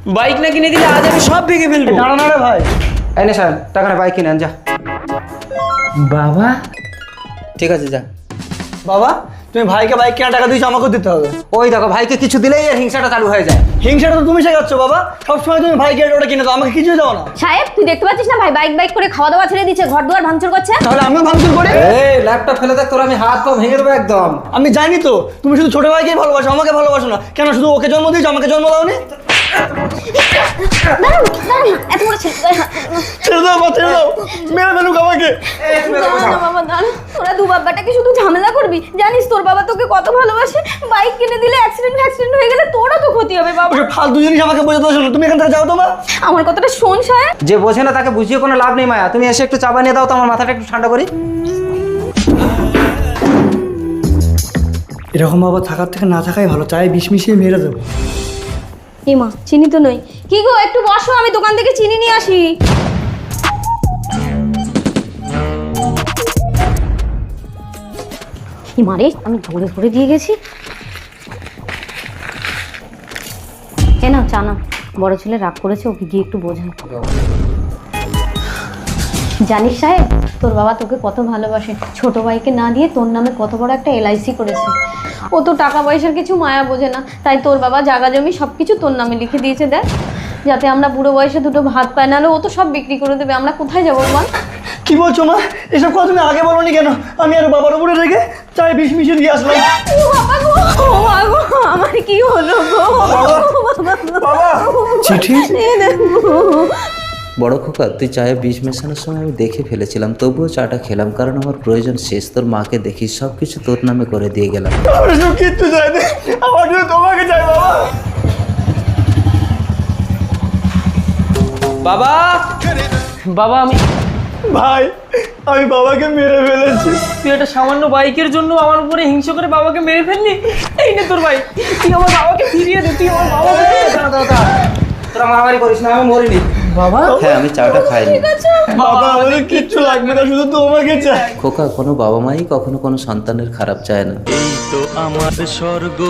Bike না কিনে দিলে আজ আমি সব ভেঙে ফেলবো। দাঁড়া না রে ভাই। এই নে স্যার টাকা না বাইক কিনে আন যা। বাবা ঠিক আছে যা। বাবা তুমি ভাইকে বাইক কেনার টাকা দিয়েছো, আমাকেও দিতে হবে। ওই দেখো ভাইকে কিছু দিলেই এর হিংসাটা চালু হয়ে যায়। হিংসাটা তো তুমি শেখাচ্ছ বাবা, সবসময় তুমি ভাইকে ওটা কিনে দাও, আমাকে কিছুই দাও না। সাহেব তুই দেখতে পাচ্ছিস না ভাই বাইক বাইক করে খাওয়া দাওয়া ছেড়ে দিচ্ছে, ঘর দুয়ার ভাঙচুর করছে। তাহলে আমিও ভাঙচুর করি? এই ল্যাপটপ ফেলে দেখ, তোর আমি হাত পা ভেঙে দেবো একদম। আমি জানি তো তুমি শুধু ছোট ভাইকেই ভালোবাসো, আমাকে ভালোবাসো না। কেন শুধু ওকে জন্ম দিয়েছো, আমাকে জন্ম দাওনি? দাঁড়ান দাঁড়ান, এত বড় ছেলে। ছেড়ে দাও মা, ছেড়ে দাও, মেরে ফেলুক আমাকে। দাঁড়ান না বাবা, দাঁড়ান। তোরা দু বাব্বাটাকে শুধু ঝামেলা করবি। জানিস তোর বাবা তোকে কত ভালোবাসে। বাইক কিনে দিলে অ্যাক্সিডেন্ট হয়ে গেলে তোরও তো ক্ষতি হবে বাবা। ওসব ফালতু জিনিস আমাকে বোঝাতে আসো না, তুমি এখান থেকে যাও তো মা। আমার কথাটা শোন সাহেব। যে বোঝে না তাকে বুঝিয়ে কোনো লাভ নেই মায়া। তুমি এসে একটু চা বানিয়ে দাও তো, আমার মাথাটা একটু ঠান্ডা করি। এরকম বাবা থাকার থেকে না থাকাই ভালো, চায়ে বিষ মিশিয়ে মেরে দেবো। এই মা চিনি তো নই। কি গো একটু বসো, আমি দোকান থেকে চিনি নিয়ে আসি। কি মারে, আমি ধরে ধরে দিয়ে গেছি। এ না চা না, বড় ছেলে রাগ করেছে, ওকে গিয়ে একটু বোঝাই। জানিস সাহেব তোর বাবা তোকে কত ভালোবাসে। ছোট ভাইকে না দিয়ে তোর নামে কত বড় একটা LIC করেছে। ও তো টাকা পয়সার কিছু মায়া বোঝে না, তাই তোর বাবা জায়গা জমি সব কিছু তোর নামে লিখে দিয়েছে। দেখ যাতে আমরা বুড়ো বয়সে দুটো ভাত পাই, নাহলে ও তো সব বিক্রি করে দেবে। আমরা কোথায় যাবো বল? কি বলছো মা, এসব কথা তুমি আগে বলোনি কেন? আমি আর বাবার উপরে রেখে চায়ে বিষ মিশিয়ে দিয়ে আসলাম। ও বাবা গো, ও মা গো, আমার কি হলো গো? বাবা চিঠি। এই দেখো। বড় খোকা, তুই চায়ে বিষ মেশানোর সময় আমি দেখে ফেলেছিলাম, তবুও চাটা খেলাম, কারণ আমার প্রয়োজন শেষ। তোর মাকে দেখি, সব কিছু তোর নামে করে দিয়ে গেলাম। আমার সব কিচ্ছু চাই না, আমার শুধু তোমাকে চাই বাবা। বাবা বাবা ভাই আমি বাবাকে মেরে ফেলেছি। তুই একটা সামান্য বাইকের জন্য আমার উপরে হিংসা করে বাবাকে মেরে ফেললি। এই নে তোর বাইক, তুই আমার বাবাকে ফিরিয়ে দে। তুই আমার বাবাকে তোরা মারামারি করিস না, আমি মরিনি। বাবা হ্যাঁ, আমি চাটা খাইনি। বাবা আমাদের কিচ্ছু লাগবে না, শুধু তোমাকে চাই। খোকা, কোনো বাবা মাই কখনো কোনো সন্তানের খারাপ চায় না। এই তো আমার স্বর্গ।